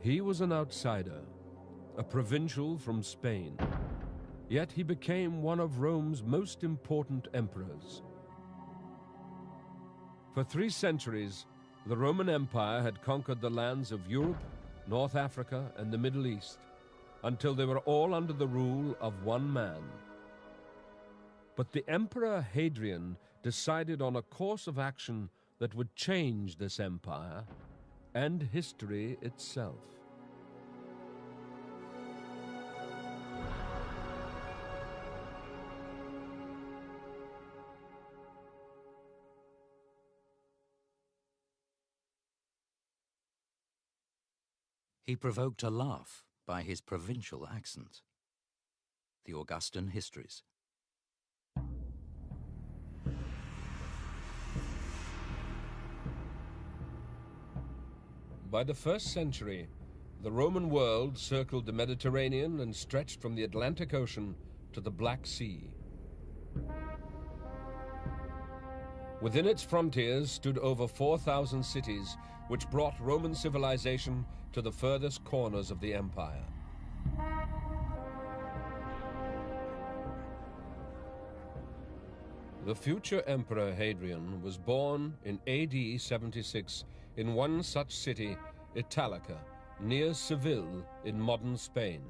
He was an outsider, a provincial from Spain. Yet he became one of Rome's most important emperors. For 3 centuries, the Roman Empire had conquered the lands of Europe, North Africa, and the Middle East, until they were all under the rule of one man. But the Emperor Hadrian decided on a course of action that would change this empire and history itself. He provoked a laugh by his provincial accent. The Augustan Histories. By the 1st century, the Roman world circled the Mediterranean and stretched from the Atlantic Ocean to the Black Sea. Within its frontiers stood over 4,000 cities, which brought Roman civilization to the furthest corners of the empire. The future Emperor Hadrian was born in AD 76 in one such city, Italica, near Seville in modern Spain.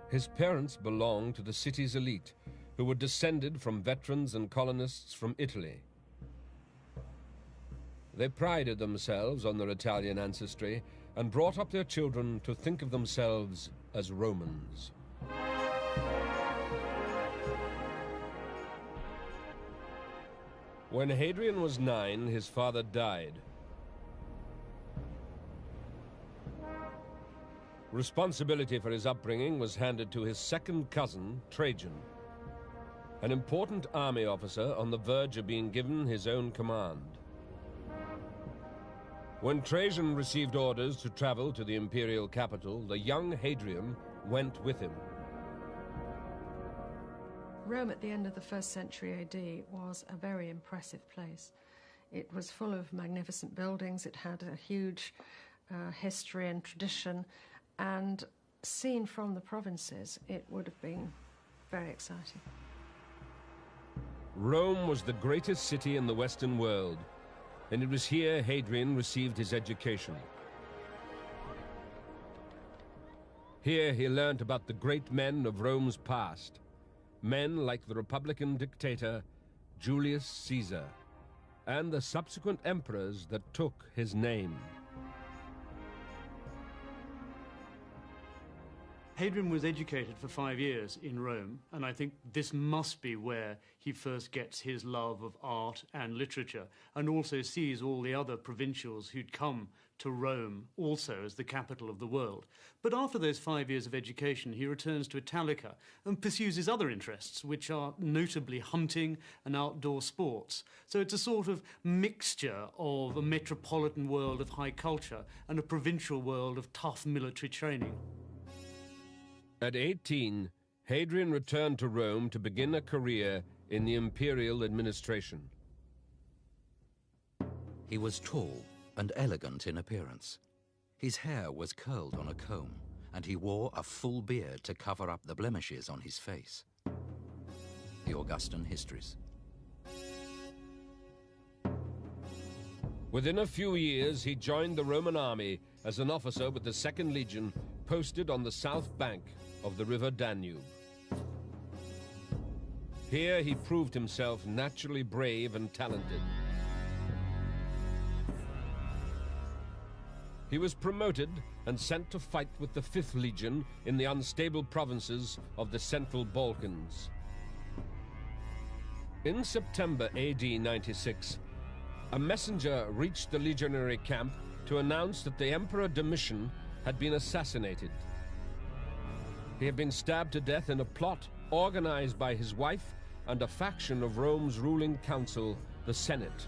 His parents belonged to the city's elite, who were descended from veterans and colonists from Italy. They prided themselves on their Italian ancestry and brought up their children to think of themselves as Romans. When Hadrian was 9, his father died. Responsibility for his upbringing was handed to his second cousin, Trajan, an important army officer on the verge of being given his own command. When Trajan received orders to travel to the imperial capital, the young Hadrian went with him. Rome at the end of the 1st century AD was a very impressive place. It was full of magnificent buildings, it had a huge history and tradition, and seen from the provinces, it would have been very exciting. Rome was the greatest city in the Western world, and it was here Hadrian received his education. Here he learnt about the great men of Rome's past, men like the Republican dictator Julius Caesar, and the subsequent emperors that took his name. Hadrian was educated for 5 years in Rome, and I think this must be where he first gets his love of art and literature, and also sees all the other provincials who'd come to Rome also as the capital of the world. But after those 5 years of education, he returns to Italica and pursues his other interests, which are notably hunting and outdoor sports. So it's a sort of mixture of a metropolitan world of high culture and a provincial world of tough military training. At 18, Hadrian returned to Rome to begin a career in the imperial administration. He was tall and elegant in appearance. His hair was curled on a comb, and he wore a full beard to cover up the blemishes on his face. The Augustan Histories. Within a few years, he joined the Roman army as an officer with the 2nd Legion, posted on the south bank of the river Danube. Here he proved himself naturally brave and talented. He was promoted and sent to fight with the 5th Legion in the unstable provinces of the Central Balkans. In September AD 96, a messenger reached the legionary camp to announce that the Emperor Domitian had been assassinated. He had been stabbed to death in a plot organized by his wife and a faction of Rome's ruling council, the Senate.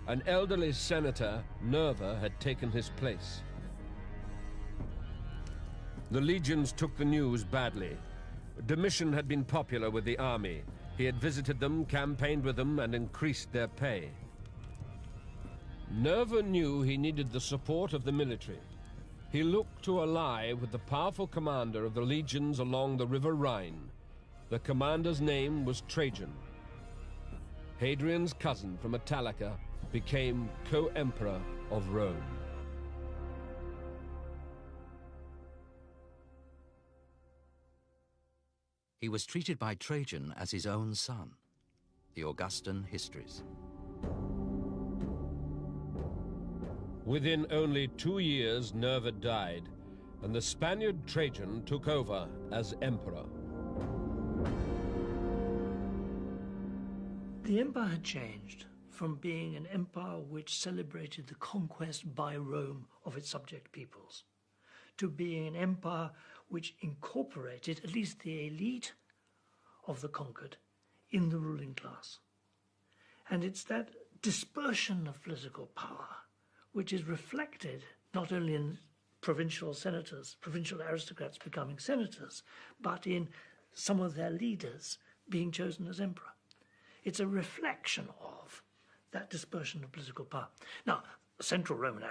An elderly senator, Nerva, had taken his place. The legions took the news badly. Domitian had been popular with the army. He had visited them, campaigned with them, and increased their pay. Nerva knew he needed the support of the military. He looked to ally with the powerful commander of the legions along the river Rhine. The commander's name was Trajan. Hadrian's cousin from Italica became co-emperor of Rome. He was treated by Trajan as his own son. The Augustan Histories. Within only 2 years, Nerva died, and the Spaniard Trajan took over as emperor. The empire had changed from being an empire which celebrated the conquest by Rome of its subject peoples to being an empire which incorporated at least the elite of the conquered in the ruling class. And it's that dispersion of political power which is reflected not only in provincial senators, provincial aristocrats becoming senators, but in some of their leaders being chosen as emperor. It's a reflection of that dispersion of political power. Now, the Central Roman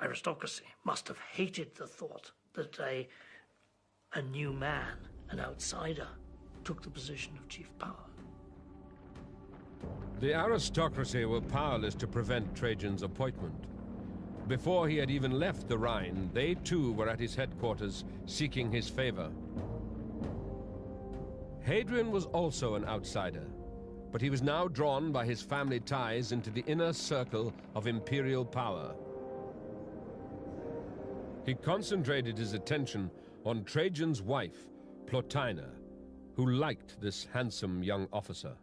aristocracy must have hated the thought that a new man, an outsider, took the position of chief power. The aristocracy were powerless to prevent Trajan's appointment. Before he had even left the Rhine, they too were at his headquarters seeking his favor. Hadrian was also an outsider, but he was now drawn by his family ties into the inner circle of imperial power. He concentrated his attention on Trajan's wife, Plotina, who liked this handsome young officer.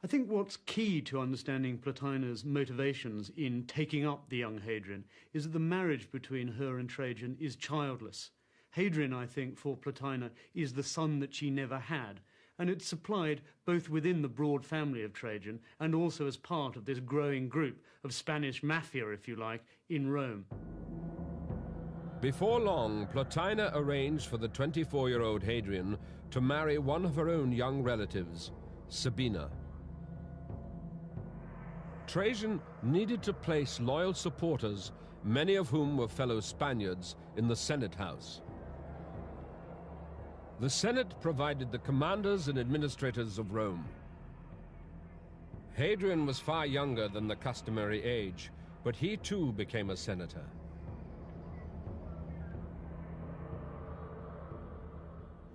I think what's key to understanding Plotina's motivations in taking up the young Hadrian is that the marriage between her and Trajan is childless. Hadrian, I think, for Plotina, is the son that she never had, and it's supplied both within the broad family of Trajan and also as part of this growing group of Spanish mafia, if you like, in Rome. Before long, Plotina arranged for the 24-year-old Hadrian to marry one of her own young relatives, Sabina. Trajan needed to place loyal supporters, many of whom were fellow Spaniards, in the Senate house. The Senate provided the commanders and administrators of Rome. Hadrian was far younger than the customary age, but he too became a senator.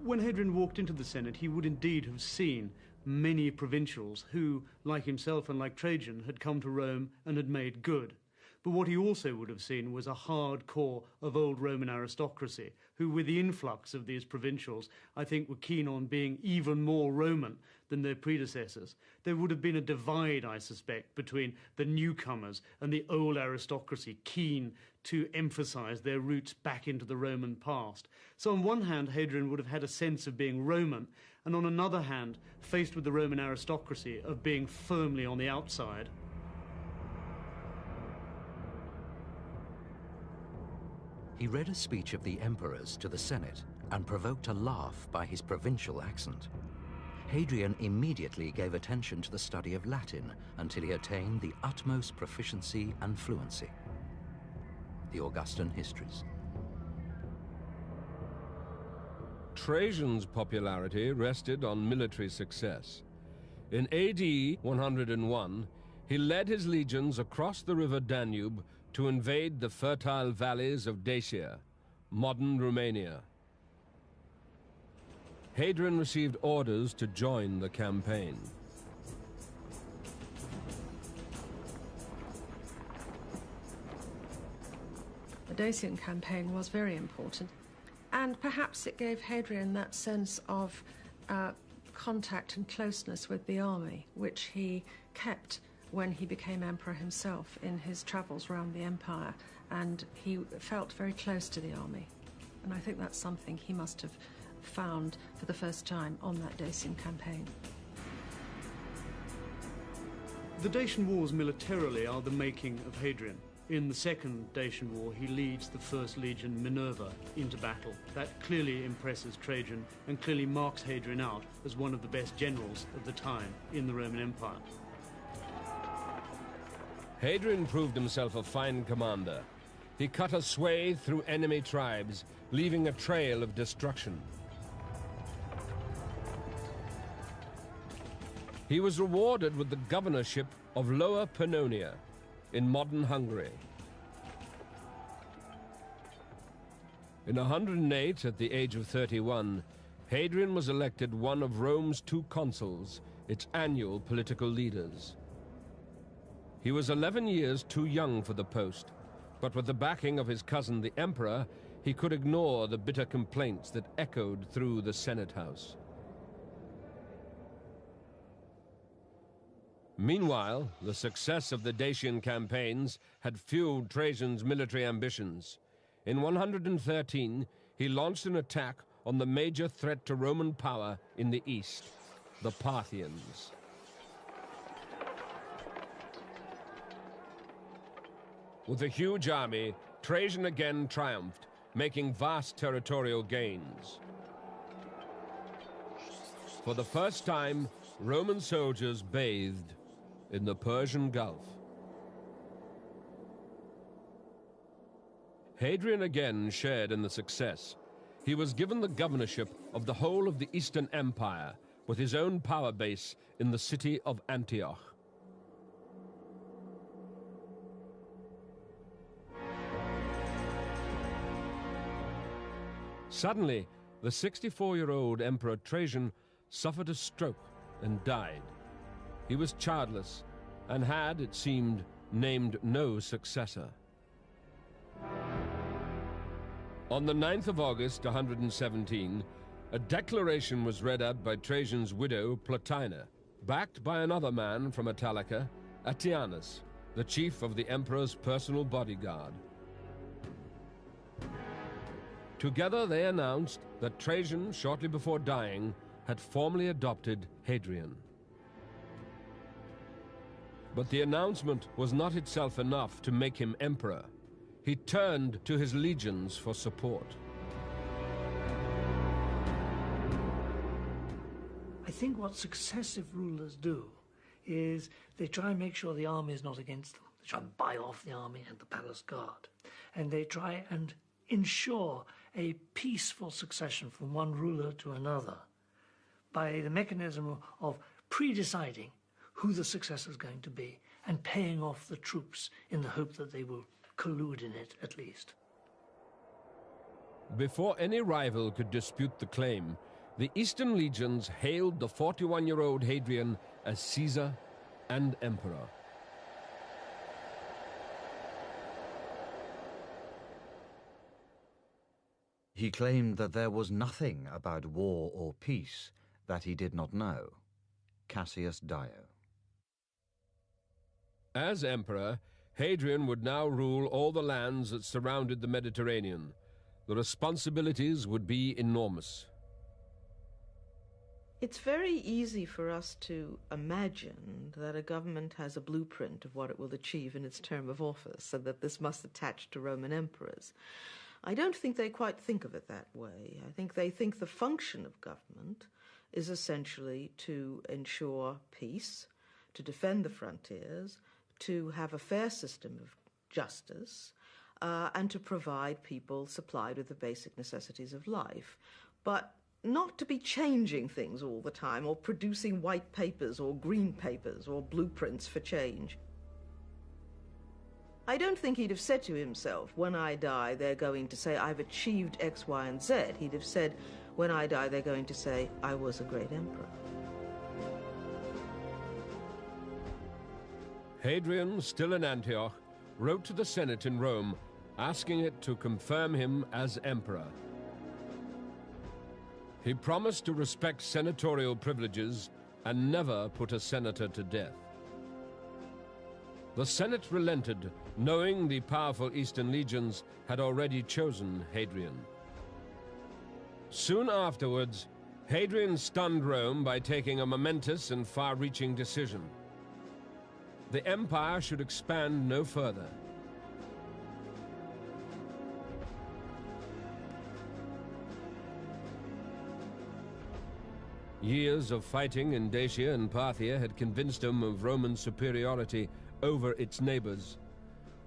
When Hadrian walked into the Senate, he would indeed have seen many provincials who, like himself and like Trajan, had come to Rome and had made good. But what he also would have seen was a hard core of old Roman aristocracy, who, with the influx of these provincials, I think were keen on being even more Roman than their predecessors. There would have been a divide, I suspect, between the newcomers and the old aristocracy, keen to emphasize their roots back into the Roman past. So on one hand, Hadrian would have had a sense of being Roman, and on another hand, faced with the Roman aristocracy, of being firmly on the outside. He read a speech of the emperors to the Senate and provoked a laugh by his provincial accent. Hadrian immediately gave attention to the study of Latin until he attained the utmost proficiency and fluency. The Augustan Histories. Trajan's popularity rested on military success. In AD 101, he led his legions across the river Danube to invade the fertile valleys of Dacia, modern Romania. Hadrian received orders to join the campaign. The Dacian campaign was very important, and perhaps it gave Hadrian that sense of contact and closeness with the army, which he kept when he became emperor himself in his travels around the empire, and he felt very close to the army. And I think that's something he must have found for the first time on that Dacian campaign. The Dacian Wars militarily are the making of Hadrian. In the Second Dacian War, he leads the First Legion Minerva into battle. That clearly impresses Trajan and clearly marks Hadrian out as one of the best generals of the time in the Roman Empire. Hadrian proved himself a fine commander. He cut a swathe through enemy tribes, leaving a trail of destruction. He was rewarded with the governorship of Lower Pannonia in modern Hungary. In 108, at the age of 31, Hadrian was elected one of Rome's 2 consuls, its annual political leaders. He was 11 years too young for the post, but with the backing of his cousin the Emperor, he could ignore the bitter complaints that echoed through the Senate House. Meanwhile, the success of the Dacian campaigns had fueled Trajan's military ambitions. In 113, he launched an attack on the major threat to Roman power in the east, the Parthians. With a huge army, Trajan again triumphed, making vast territorial gains. For the first time, Roman soldiers bathed in the Persian Gulf. Hadrian again shared in the success. He was given the governorship of the whole of the Eastern Empire, with his own power base in the city of Antioch. Suddenly, the 64-year-old Emperor Trajan suffered a stroke and died. He was childless and had, it seemed, named no successor. On the 9th of August, 117, a declaration was read out by Trajan's widow, Plotina, backed by another man from Italica, Antinous, the chief of the emperor's personal bodyguard. Together they announced that Trajan, shortly before dying, had formally adopted Hadrian. But the announcement was not itself enough to make him emperor. He turned to his legions for support. I think what successive rulers do is they try and make sure the army is not against them. They try and buy off the army and the palace guard. And they try and ensure a peaceful succession from one ruler to another by the mechanism of pre-deciding who the successor is going to be and paying off the troops in the hope that they will collude in it, at least. Before any rival could dispute the claim, the Eastern legions hailed the 41-year-old Hadrian as Caesar and Emperor. He claimed that there was nothing about war or peace that he did not know. Cassius Dio. As emperor, Hadrian would now rule all the lands that surrounded the Mediterranean. The responsibilities would be enormous. It's very easy for us to imagine that a government has a blueprint of what it will achieve in its term of office, and that this must attach to Roman emperors. I don't think they quite think of it that way. I think they think the function of government is essentially to ensure peace, to defend the frontiers, to have a fair system of justice, and to provide people supplied with the basic necessities of life. But not to be changing things all the time, or producing white papers or green papers or blueprints for change. I don't think he'd have said to himself, when I die, they're going to say, I've achieved X, Y, and Z. He'd have said, when I die, they're going to say, I was a great emperor. Hadrian, still in Antioch, wrote to the Senate in Rome, asking it to confirm him as emperor. He promised to respect senatorial privileges and never put a senator to death. The Senate relented, knowing the powerful Eastern legions had already chosen Hadrian. Soon afterwards, Hadrian stunned Rome by taking a momentous and far-reaching decision. The empire should expand no further. Years of fighting in Dacia and Parthia had convinced him of Roman superiority over its neighbors,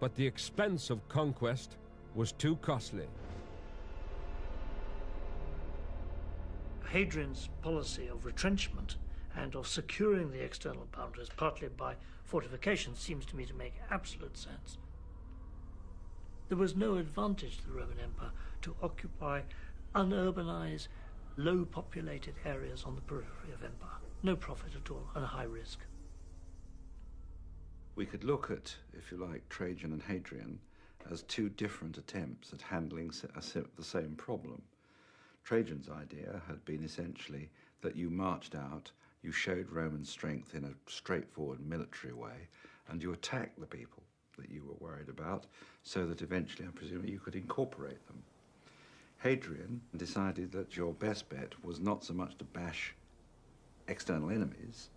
but the expense of conquest was too costly. Hadrian's policy of retrenchment and of securing the external boundaries, partly by fortification, seems to me to make absolute sense. There was no advantage to the Roman Empire to occupy unurbanized, low-populated areas on the periphery of empire. No profit at all, and a high risk. We could look at, if you like, Trajan and Hadrian as two different attempts at handling the same problem. Trajan's idea had been essentially that you marched out, you showed Roman strength in a straightforward military way, and you attacked the people that you were worried about, so that eventually, I presume, you could incorporate them. Hadrian decided that your best bet was not so much to bash external enemies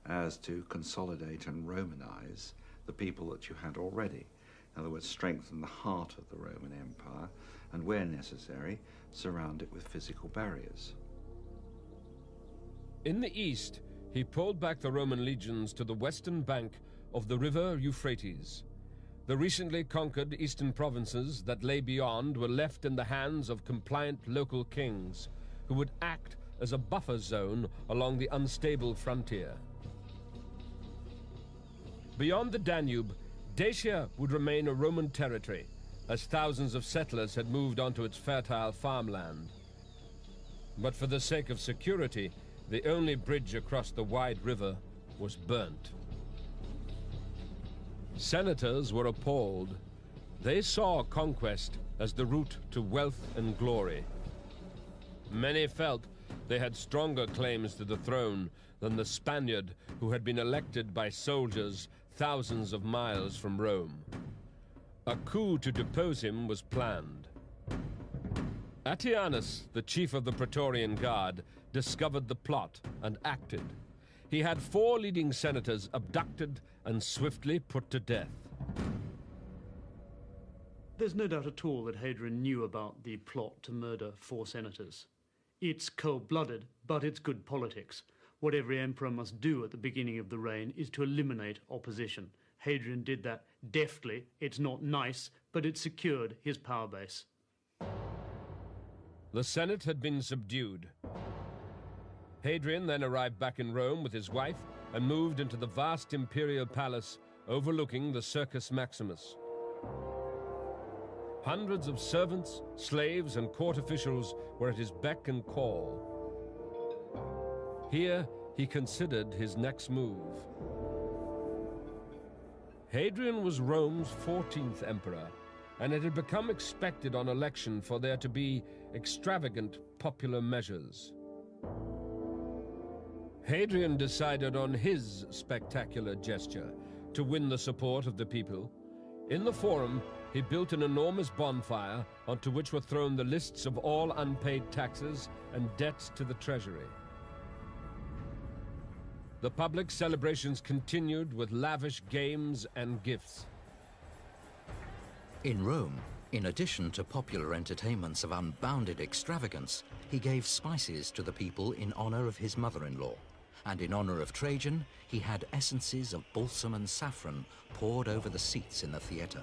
as to consolidate and Romanize the people that you had already. In other words, strengthen the heart of the Roman Empire, and where necessary, surround it with physical barriers. In the east, he pulled back the Roman legions to the western bank of the river Euphrates. The recently conquered eastern provinces that lay beyond were left in the hands of compliant local kings, who would act as a buffer zone along the unstable frontier. Beyond the Danube, Dacia would remain a Roman territory, as thousands of settlers had moved onto its fertile farmland. But for the sake of security, the only bridge across the wide river was burnt. Senators were appalled. They saw conquest as the route to wealth and glory. Many felt they had stronger claims to the throne than the Spaniard who had been elected by soldiers thousands of miles from Rome. A coup to depose him was planned. Antinous, the chief of the Praetorian Guard, discovered the plot and acted. He had 4 leading senators abducted and swiftly put to death. There's no doubt at all that Hadrian knew about the plot to murder 4 senators. It's cold-blooded, but it's good politics. What every emperor must do at the beginning of the reign is to eliminate opposition. Hadrian did that deftly. It's not nice, but it secured his power base. The Senate had been subdued. Hadrian then arrived back in Rome with his wife and moved into the vast imperial palace overlooking the Circus Maximus. Hundreds of servants, slaves, and court officials were at his beck and call. Here, he considered his next move. Hadrian was Rome's 14th emperor, and it had become expected on election for there to be extravagant popular measures. Hadrian decided on his spectacular gesture to win the support of the people. In the Forum, he built an enormous bonfire onto which were thrown the lists of all unpaid taxes and debts to the treasury. The public celebrations continued with lavish games and gifts. In Rome, in addition to popular entertainments of unbounded extravagance, he gave spices to the people in honor of his mother-in-law. And in honor of Trajan, he had essences of balsam and saffron poured over the seats in the theater.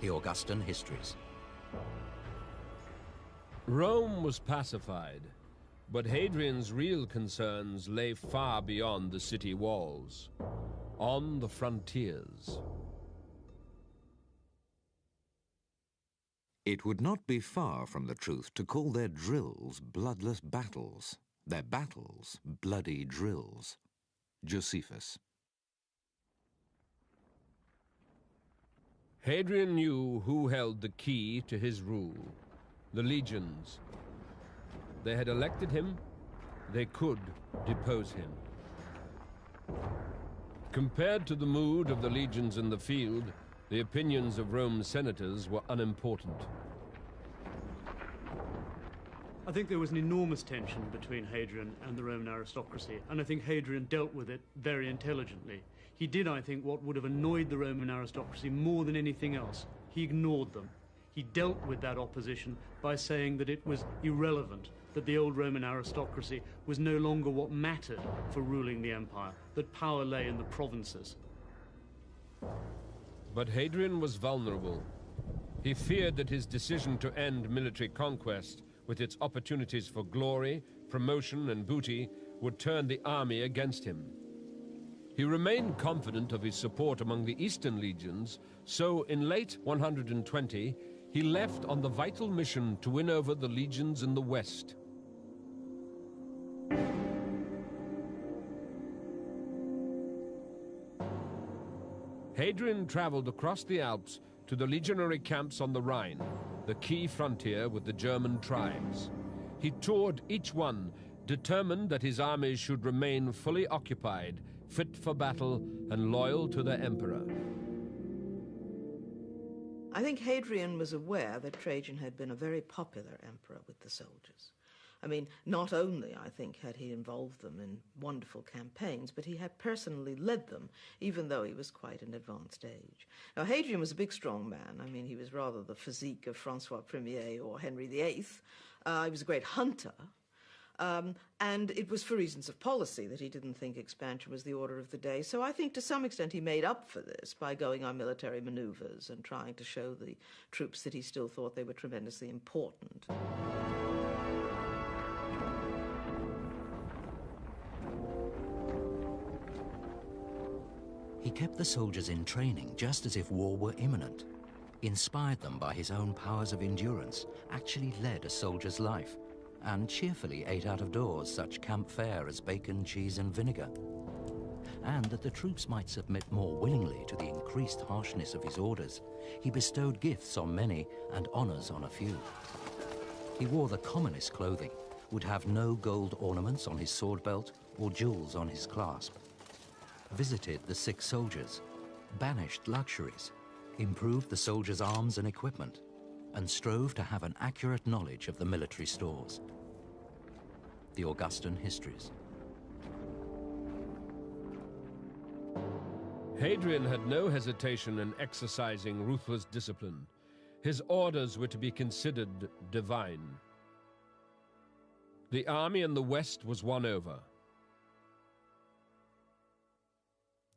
The Augustan Histories. Rome was pacified, but Hadrian's real concerns lay far beyond the city walls, on the frontiers. It would not be far from the truth to call their drills bloodless battles, their battles bloody drills. Josephus. Hadrian knew who held the key to his rule: the legions. They had elected him, they could depose him. Compared to the mood of the legions in the field, the opinions of Rome's senators were unimportant. I think there was an enormous tension between Hadrian and the Roman aristocracy, and I think Hadrian dealt with it very intelligently. He did, I think, what would have annoyed the Roman aristocracy more than anything else. He ignored them. He dealt with that opposition by saying that it was irrelevant, that the old Roman aristocracy was no longer what mattered for ruling the empire, that power lay in the provinces. But Hadrian was vulnerable. He feared that his decision to end military conquest, with its opportunities for glory, promotion, and booty, would turn the army against him. He remained confident of his support among the eastern legions, so in late 120, he left on the vital mission to win over the legions in the west. Hadrian traveled across the Alps to the legionary camps on the Rhine, the key frontier with the German tribes. He toured each one, determined that his armies should remain fully occupied, fit for battle, and loyal to their emperor. I think Hadrian was aware that Trajan had been a very popular emperor with the soldiers. I mean, not only, I think, had he involved them in wonderful campaigns, but he had personally led them, even though he was quite an advanced age. Now, Hadrian was a big, strong man. I mean, he was rather the physique of Francois Ier or Henry VIII. He was a great hunter. And it was for reasons of policy that he didn't think expansion was the order of the day. So I think to some extent he made up for this by going on military maneuvers and trying to show the troops that he still thought they were tremendously important. He kept the soldiers in training just as if war were imminent, inspired them by his own powers of endurance, actually led a soldier's life, and cheerfully ate out of doors such camp fare as bacon, cheese, and vinegar. And that the troops might submit more willingly to the increased harshness of his orders, he bestowed gifts on many and honors on a few. He wore the commonest clothing, would have no gold ornaments on his sword belt or jewels on his clasp, visited the sick soldiers, banished luxuries, improved the soldiers' arms and equipment, and strove to have an accurate knowledge of the military stores. The Augustan Histories. Hadrian had no hesitation in exercising ruthless discipline. His orders were to be considered divine. The army in the west was won over.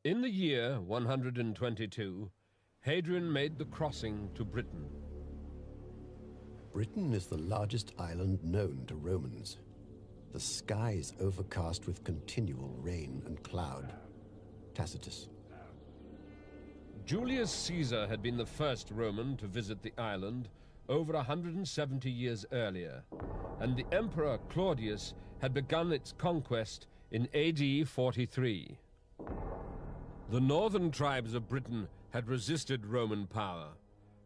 In the year 122, Hadrian made the crossing to Britain. Britain is the largest island known to Romans. The sky is overcast with continual rain and cloud. Tacitus. Julius Caesar had been the first Roman to visit the island over 170 years earlier, and the Emperor Claudius had begun its conquest in AD 43. The northern tribes of Britain had resisted Roman power,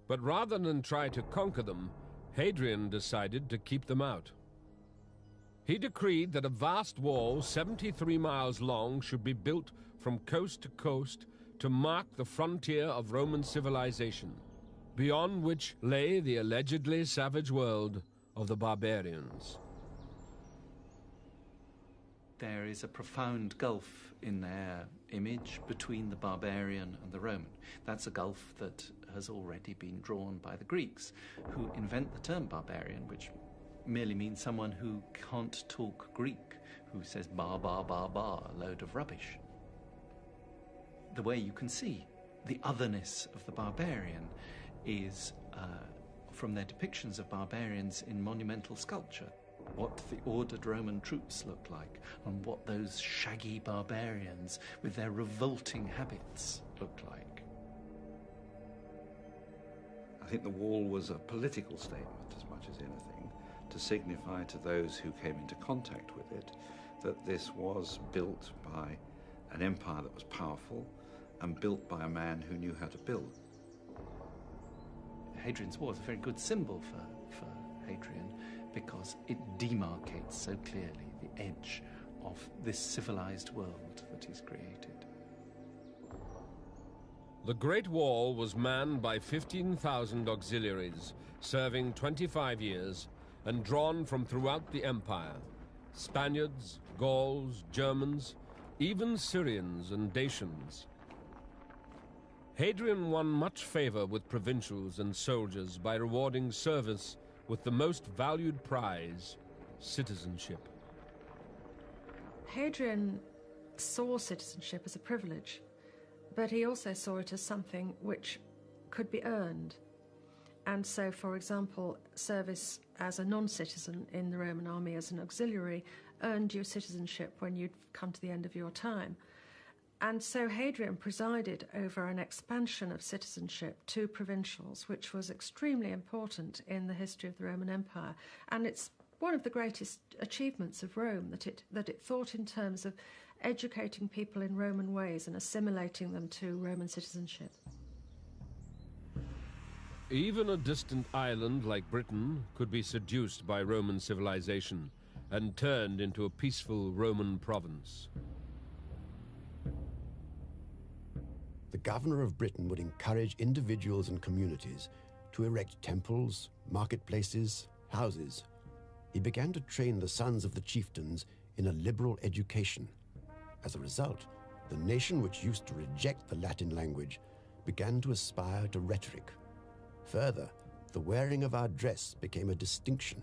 but rather than try to conquer them, Hadrian decided to keep them out. He decreed that a vast wall 73 miles long should be built from coast to coast to mark the frontier of Roman civilization, beyond which lay the allegedly savage world of the barbarians. There is a profound gulf in their image between the barbarian and the Roman. That's a gulf that has already been drawn by the Greeks, who invent the term barbarian, which merely means someone who can't talk Greek, who says bar, bar, bar, bar, a load of rubbish. The way you can see the otherness of the barbarian is from their depictions of barbarians in monumental sculpture. What the ordered Roman troops looked like, and what those shaggy barbarians with their revolting habits looked like. I think the wall was a political statement as much as anything, to signify to those who came into contact with it that this was built by an empire that was powerful and built by a man who knew how to build. Hadrian's Wall is a very good symbol for Hadrian, because it demarcates so clearly the edge of this civilized world that he's created. The Great Wall was manned by 15,000 auxiliaries, serving 25 years, and drawn from throughout the empire. Spaniards, Gauls, Germans, even Syrians and Dacians. Hadrian won much favor with provincials and soldiers by rewarding service with the most valued prize, citizenship. Hadrian saw citizenship as a privilege but he also saw it as something which could be earned. And so, for example, service as a non-citizen in the Roman army as an auxiliary earned you citizenship when you'd come to the end of your time. And so Hadrian presided over an expansion of citizenship to provincials, which was extremely important in the history of the Roman Empire. And it's one of the greatest achievements of Rome, that it thought in terms of educating people in Roman ways and assimilating them to Roman citizenship. Even a distant island like Britain could be seduced by Roman civilization and turned into a peaceful Roman province. The governor of Britain would encourage individuals and communities to erect temples, marketplaces, houses. He began to train the sons of the chieftains in a liberal education. As a result, the nation which used to reject the Latin language began to aspire to rhetoric. Further, the wearing of our dress became a distinction,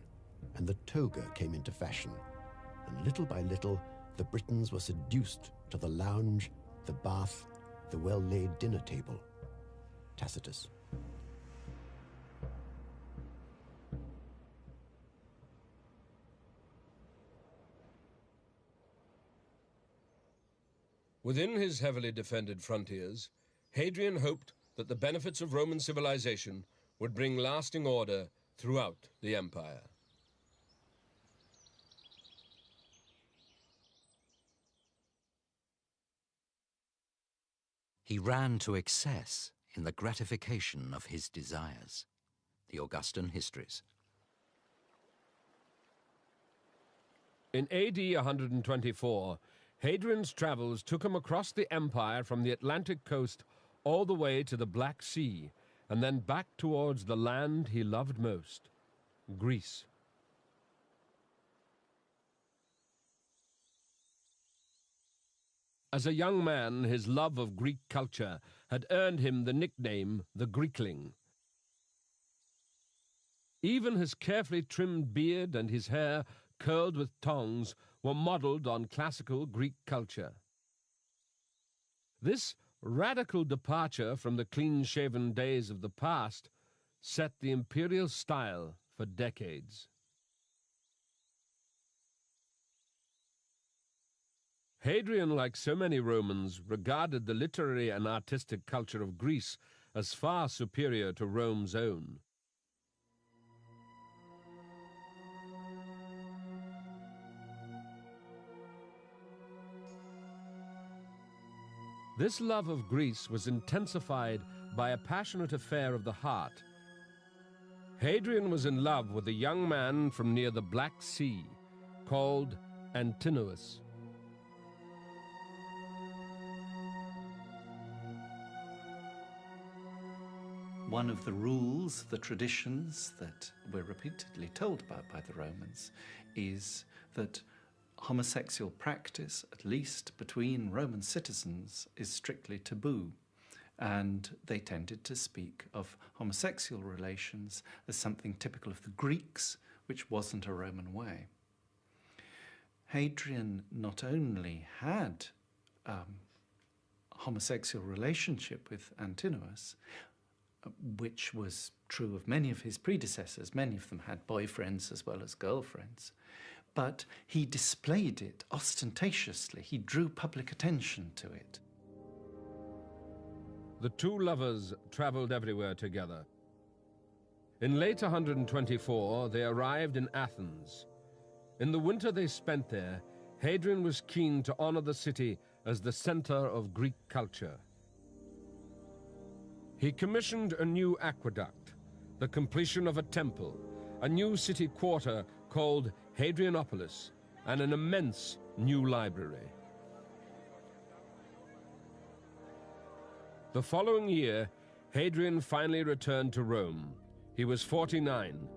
and the toga came into fashion. And little by little, the Britons were seduced to the lounge, the bath, the well-laid dinner table. Tacitus. Within his heavily defended frontiers, Hadrian hoped that the benefits of Roman civilization would bring lasting order throughout the empire. He ran to excess in the gratification of his desires. The Augustan Histories. In AD 124, Hadrian's travels took him across the empire from the Atlantic coast all the way to the Black Sea, and then back towards the land he loved most, Greece. As a young man, his love of Greek culture had earned him the nickname the Greekling. Even his carefully trimmed beard and his hair, curled with tongs, were modeled on classical Greek culture. This radical departure from the clean-shaven days of the past set the imperial style for decades. Hadrian, like so many Romans, regarded the literary and artistic culture of Greece as far superior to Rome's own. This love of Greece was intensified by a passionate affair of the heart. Hadrian was in love with a young man from near the Black Sea called Antinous. One of the rules, the traditions that we're repeatedly told about by the Romans, is that homosexual practice, at least between Roman citizens, is strictly taboo. And they tended to speak of homosexual relations as something typical of the Greeks, which wasn't a Roman way. Hadrian not only had a homosexual relationship with Antinous, which was true of many of his predecessors. Many of them had boyfriends as well as girlfriends. But he displayed it ostentatiously. He drew public attention to it. The two lovers traveled everywhere together. In late 124, they arrived in Athens. In the winter they spent there, Hadrian was keen to honor the city as the center of Greek culture. He commissioned a new aqueduct, the completion of a temple, a new city quarter called Hadrianopolis, and an immense new library. The following year, Hadrian finally returned to Rome. He was 49.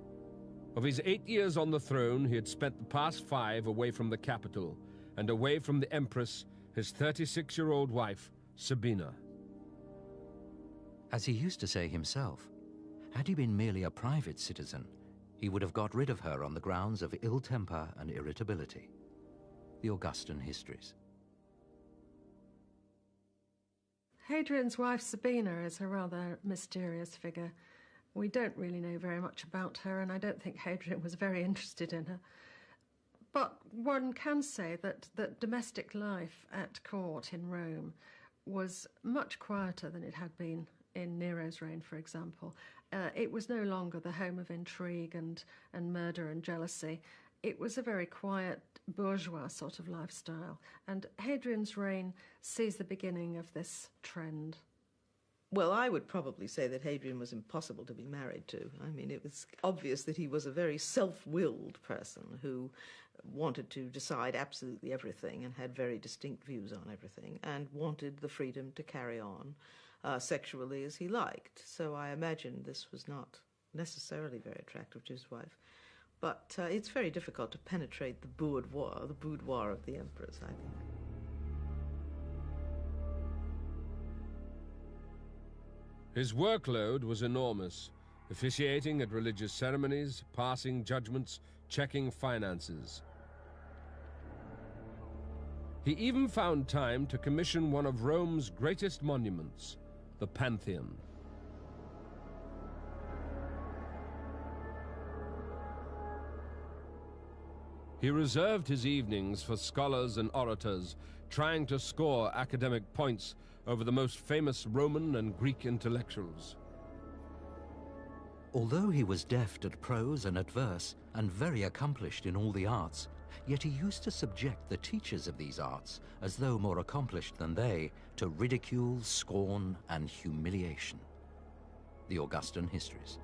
Of his 8 years on the throne, he had spent the past 5 away from the capital and away from the empress, his 36-year-old wife, Sabina. As he used to say himself, had he been merely a private citizen, he would have got rid of her on the grounds of ill temper and irritability. The Augustan Histories. Hadrian's wife Sabina is a rather mysterious figure. We don't really know very much about her, and I don't think Hadrian was very interested in her. But one can say that domestic life at court in Rome was much quieter than it had been in Nero's reign, for example. It was no longer the home of intrigue and murder and jealousy. It was a very quiet, bourgeois sort of lifestyle. And Hadrian's reign sees the beginning of this trend. Well, I would probably say that Hadrian was impossible to be married to. I mean, it was obvious that he was a very self-willed person who wanted to decide absolutely everything and had very distinct views on everything and wanted the freedom to carry on sexually as he liked. So I imagine this was not necessarily very attractive to his wife. But it's very difficult to penetrate the boudoir of the emperors, I think. His workload was enormous, officiating at religious ceremonies, passing judgments, checking finances. He even found time to commission one of Rome's greatest monuments, the Pantheon. He reserved his evenings for scholars and orators, trying to score academic points over the most famous Roman and Greek intellectuals. Although he was deft at prose and at verse, and very accomplished in all the arts, yet he used to subject the teachers of these arts, as though more accomplished than they, to ridicule, scorn, and humiliation. The Augustan Histories.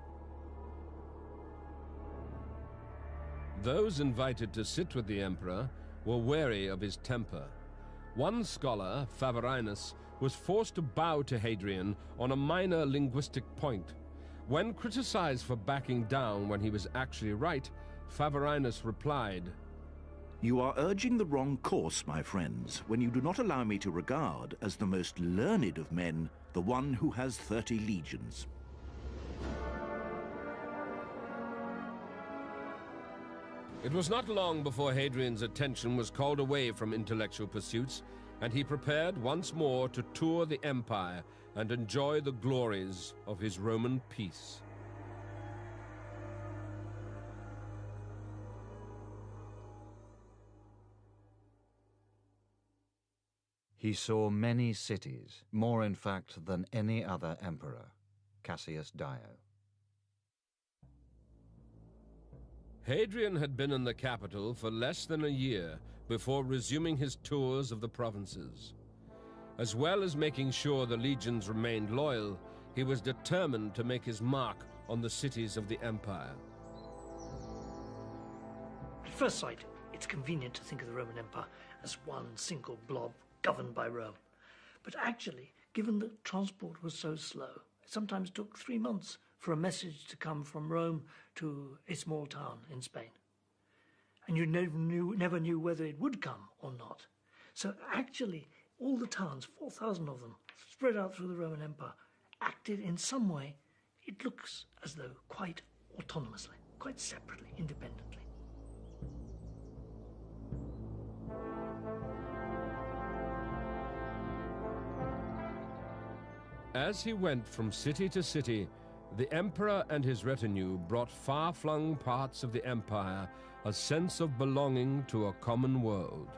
Those invited to sit with the emperor were wary of his temper. One scholar, Favorinus, was forced to bow to Hadrian on a minor linguistic point. When criticized for backing down when he was actually right, Favorinus replied, "You are urging the wrong course, my friends, when you do not allow me to regard as the most learned of men the one who has 30 legions." It was not long before Hadrian's attention was called away from intellectual pursuits, and he prepared once more to tour the empire and enjoy the glories of his Roman peace. He saw many cities, more in fact than any other emperor. Cassius Dio. Hadrian had been in the capital for less than a year before resuming his tours of the provinces. As well as making sure the legions remained loyal, he was determined to make his mark on the cities of the empire. At first sight, it's convenient to think of the Roman Empire as one single blob governed by Rome. But actually, given that transport was so slow, it sometimes took 3 months for a message to come from Rome to a small town in Spain. And you never knew whether it would come or not. So actually, all the towns, 4,000 of them, spread out through the Roman Empire, acted in some way, it looks as though quite autonomously, quite separately, independently. As he went from city to city, the emperor and his retinue brought far-flung parts of the empire a sense of belonging to a common world.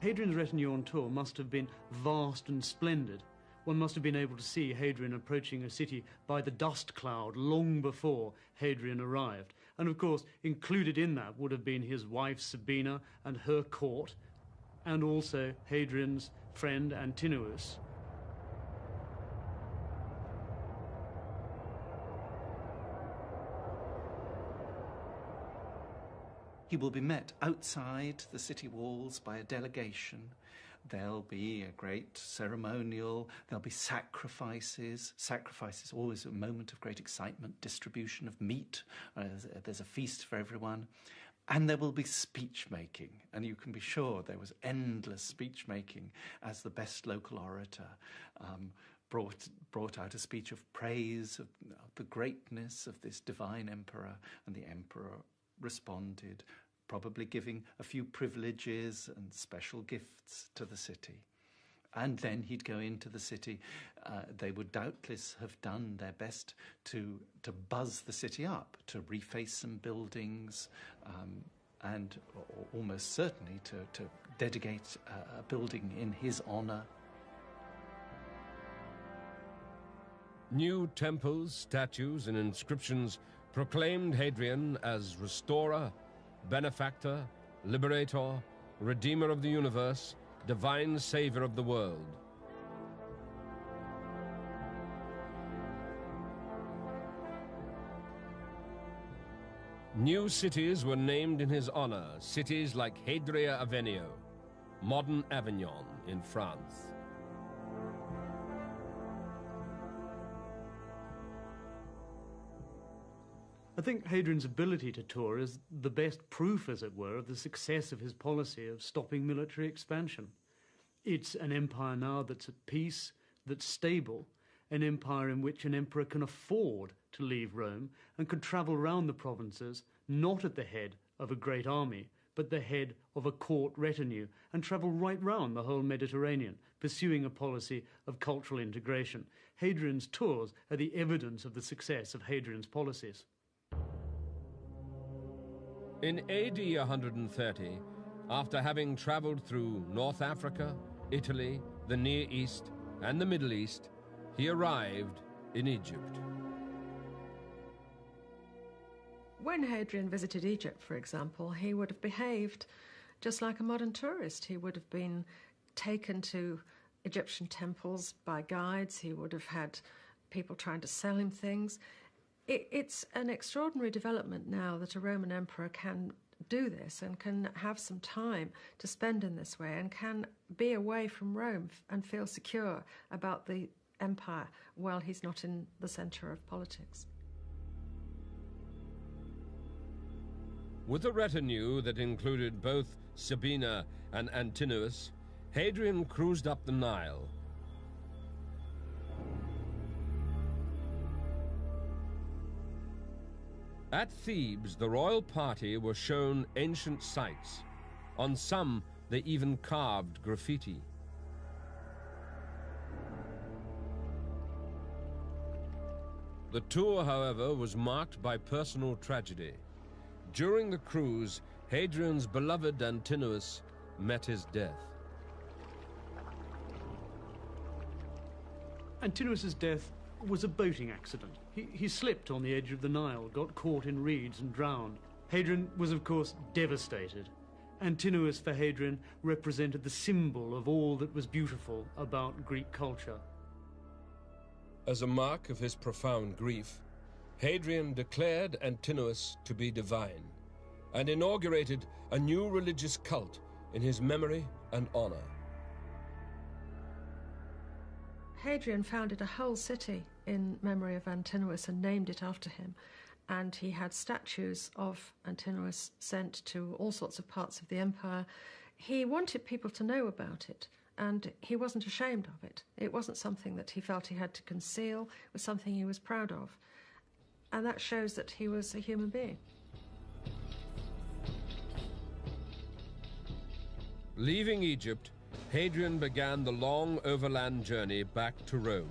Hadrian's retinue on tour must have been vast and splendid. One must have been able to see Hadrian approaching a city by the dust cloud long before Hadrian arrived. And of course, included in that would have been his wife Sabina and her court, and also Hadrian's friend Antinous. He will be met outside the city walls by a delegation. There'll be a great ceremonial, there'll be sacrifices. Sacrifices, always a moment of great excitement, distribution of meat. There's a feast for everyone. And there will be speech-making, and you can be sure there was endless speech-making as the best local orator brought out a speech of praise of the greatness of this divine emperor, and the emperor responded probably giving a few privileges and special gifts to the city. And then he'd go into the city. They would doubtless have done their best to buzz the city up, to reface some buildings, and almost certainly to dedicate a building in his honor. New temples, statues, and inscriptions proclaimed Hadrian as restorer, benefactor, liberator, redeemer of the universe, divine savior of the world. New cities were named in his honor, cities like Hadria Avenio, modern Avignon in France. I think Hadrian's ability to tour is the best proof, as it were, of the success of his policy of stopping military expansion. It's an empire now that's at peace, that's stable, an empire in which an emperor can afford to leave Rome and could travel around the provinces, not at the head of a great army, but the head of a court retinue, and travel right round the whole Mediterranean, pursuing a policy of cultural integration. Hadrian's tours are the evidence of the success of Hadrian's policies. In AD 130, after having traveled through North Africa, Italy, the Near East, and the Middle East, he arrived in Egypt. When Hadrian visited Egypt, for example, he would have behaved just like a modern tourist. He would have been taken to Egyptian temples by guides. He would have had people trying to sell him things. It's an extraordinary development now that a Roman emperor can do this and can have some time to spend in this way and can be away from Rome and feel secure about the empire while he's not in the centre of politics. With a retinue that included both Sabina and Antinous, Hadrian cruised up the Nile. At Thebes, the royal party were shown ancient sites. On some, they even carved graffiti. The tour, however, was marked by personal tragedy. During the cruise, Hadrian's beloved Antinous met his death. Antinous' death was a boating accident. He slipped on the edge of the Nile, got caught in reeds and drowned. Hadrian was, of course, devastated. Antinous for Hadrian represented the symbol of all that was beautiful about Greek culture. As a mark of his profound grief, Hadrian declared Antinous to be divine and inaugurated a new religious cult in his memory and honor. Hadrian founded a whole city in memory of Antinous and named it after him. And he had statues of Antinous sent to all sorts of parts of the empire. He wanted people to know about it, and he wasn't ashamed of it. It wasn't something that he felt he had to conceal. It was something he was proud of. And that shows that he was a human being. Leaving Egypt, Hadrian began the long overland journey back to Rome.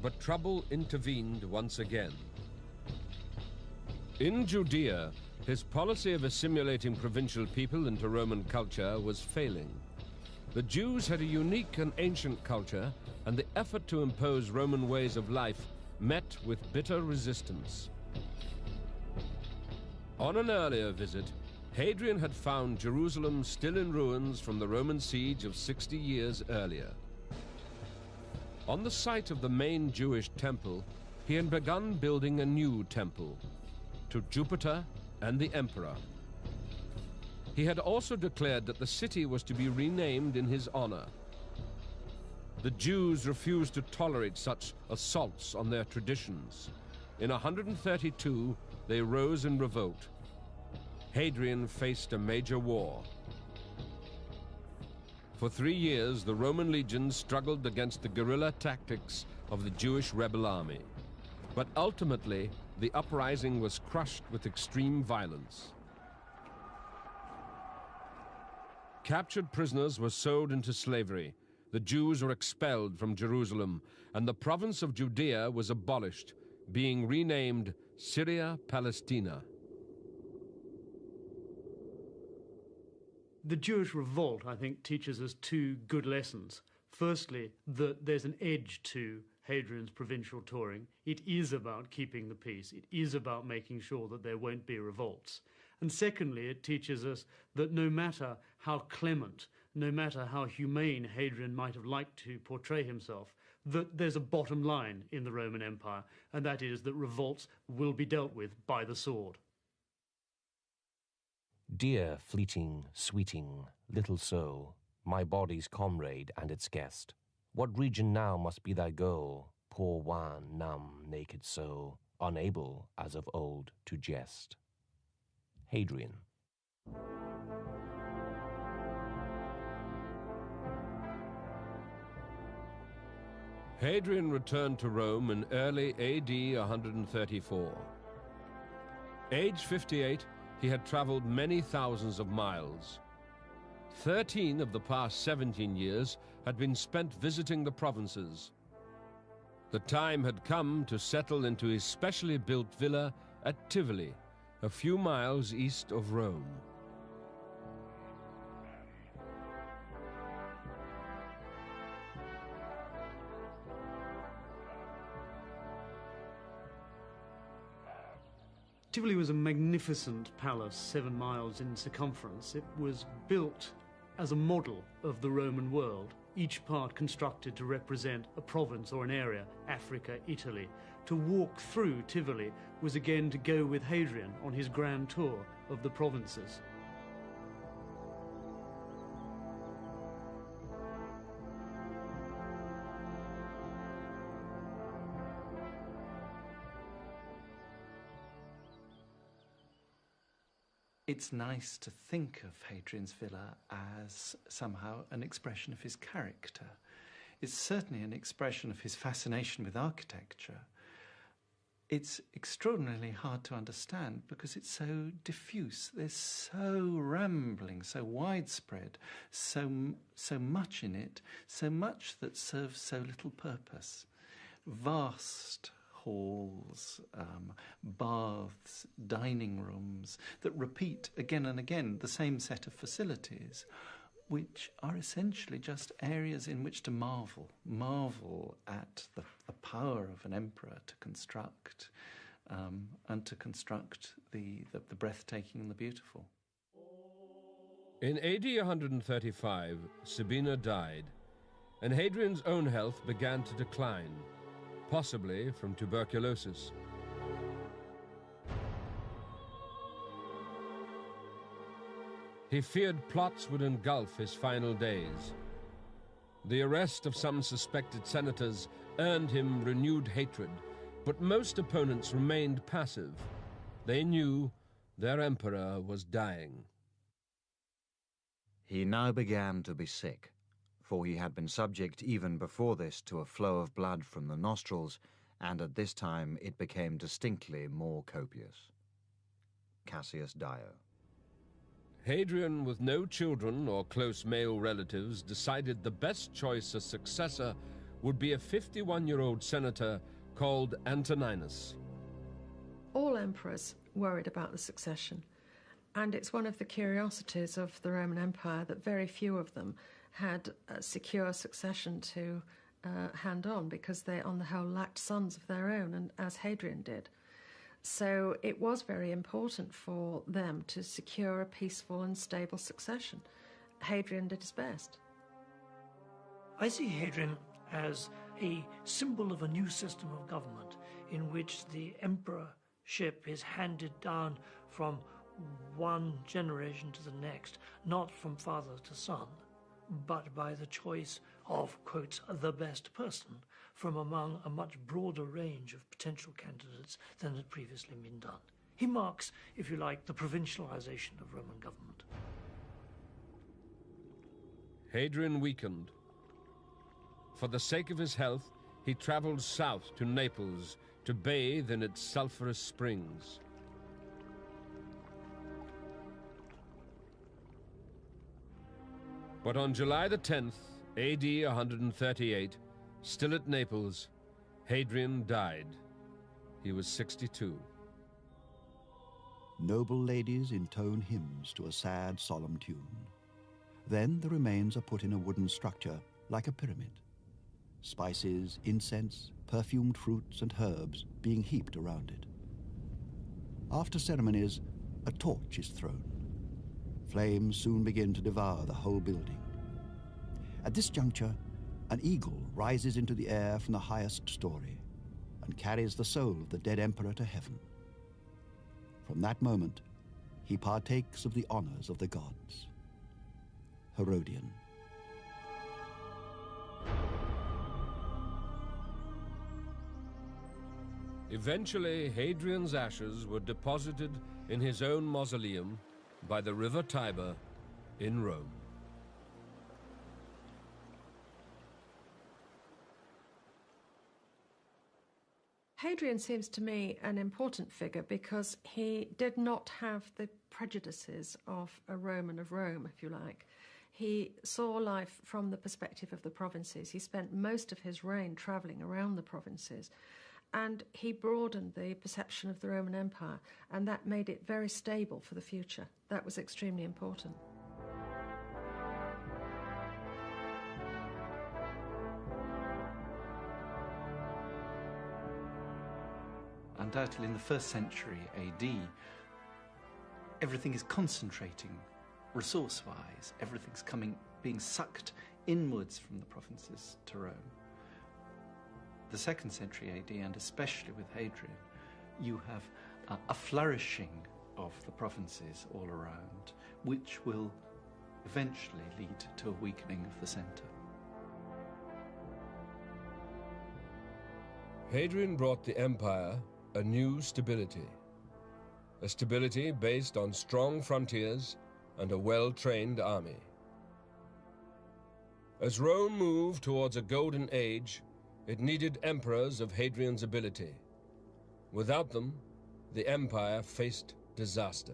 But trouble intervened once again. In Judea, his policy of assimilating provincial people into Roman culture was failing. The Jews had a unique and ancient culture, and the effort to impose Roman ways of life met with bitter resistance. On an earlier visit, Hadrian had found Jerusalem still in ruins from the Roman siege of 60 years earlier. On the site of the main Jewish temple, he had begun building a new temple to Jupiter and the Emperor. He had also declared that the city was to be renamed in his honor. The Jews refused to tolerate such assaults on their traditions. In 132, they rose in revolt. Hadrian faced a major war. For 3 years, the Roman legions struggled against the guerrilla tactics of the Jewish rebel army. But ultimately, the uprising was crushed with extreme violence. Captured prisoners were sold into slavery. The Jews were expelled from Jerusalem, and the province of Judea was abolished, being renamed Syria Palestina. The Jewish revolt, I think, teaches us two good lessons. Firstly, that there's an edge to Hadrian's provincial touring. It is about keeping the peace. It is about making sure that there won't be revolts. And secondly, it teaches us that no matter how clement, no matter how humane Hadrian might have liked to portray himself, that there's a bottom line in the Roman Empire, and that is that revolts will be dealt with by the sword. Dear, fleeting, sweeting, little soul, my body's comrade and its guest, what region now must be thy goal, poor wan, numb, naked soul, unable, as of old, to jest? Hadrian. Hadrian returned to Rome in early AD 134. Age 58, he had traveled many thousands of miles. 13 of the past 17 years had been spent visiting the provinces. The time had come to settle into his specially built villa at Tivoli, a few miles east of Rome. Tivoli was a magnificent palace, 7 miles in circumference. It was built as a model of the Roman world, each part constructed to represent a province or an area, Africa, Italy. To walk through Tivoli was again to go with Hadrian on his grand tour of the provinces. It's nice to think of Hadrian's villa as somehow an expression of his character. It's certainly an expression of his fascination with architecture. It's extraordinarily hard to understand because it's so diffuse. There's so rambling, so widespread, so much in it, so much that serves so little purpose. Vast halls, baths, dining rooms that repeat again and again the same set of facilities, which are essentially just areas in which to marvel at the power of an emperor to construct, and to construct the breathtaking and the beautiful. In AD 135, Sabina died, and Hadrian's own health began to decline, possibly from tuberculosis. He feared plots would engulf his final days. The arrest of some suspected senators earned him renewed hatred, but most opponents remained passive. They knew their emperor was dying. He now began to be sick, for he had been subject even before this to a flow of blood from the nostrils, and at this time it became distinctly more copious. Cassius Dio. Hadrian, with no children or close male relatives, decided the best choice as successor would be a 51-year-old senator called Antinous. All emperors worried about the succession, and it's one of the curiosities of the Roman Empire that very few of them had a secure succession to hand on, because they, on the whole, lacked sons of their own, and as Hadrian did. So it was very important for them to secure a peaceful and stable succession. Hadrian did his best. I see Hadrian as a symbol of a new system of government in which the emperorship is handed down from one generation to the next, not from father to son, but by the choice of, quotes, the best person from among a much broader range of potential candidates than had previously been done. He marks, if you like, the provincialization of Roman government. Hadrian weakened. For the sake of his health, he traveled south to Naples to bathe in its sulphurous springs. But on July the 10th, AD 138, still at Naples, Hadrian died. He was 62. Noble ladies intone hymns to a sad, solemn tune. Then the remains are put in a wooden structure, like a pyramid. Spices, incense, perfumed fruits and herbs being heaped around it. After ceremonies, a torch is thrown. Flames soon begin to devour the whole building. At this juncture, an eagle rises into the air from the highest story and carries the soul of the dead emperor to heaven. From that moment, he partakes of the honors of the gods. Herodian. Eventually, Hadrian's ashes were deposited in his own mausoleum by the river Tiber in Rome. Hadrian seems to me an important figure because he did not have the prejudices of a Roman of Rome, if you like. He saw life from the perspective of the provinces. He spent most of his reign travelling around the provinces, and he broadened the perception of the Roman Empire, and that made it very stable for the future. That was extremely important. Undoubtedly, in the 1st century AD, everything is concentrating resource-wise. Everything's being sucked inwards from the provinces to Rome. The 2nd century AD, and especially with Hadrian, you have a flourishing of the provinces all around, which will eventually lead to a weakening of the centre. Hadrian brought the empire a new stability, a stability based on strong frontiers and a well-trained army. As Rome moved towards a golden age, it needed emperors of Hadrian's ability. Without them, the empire faced disaster.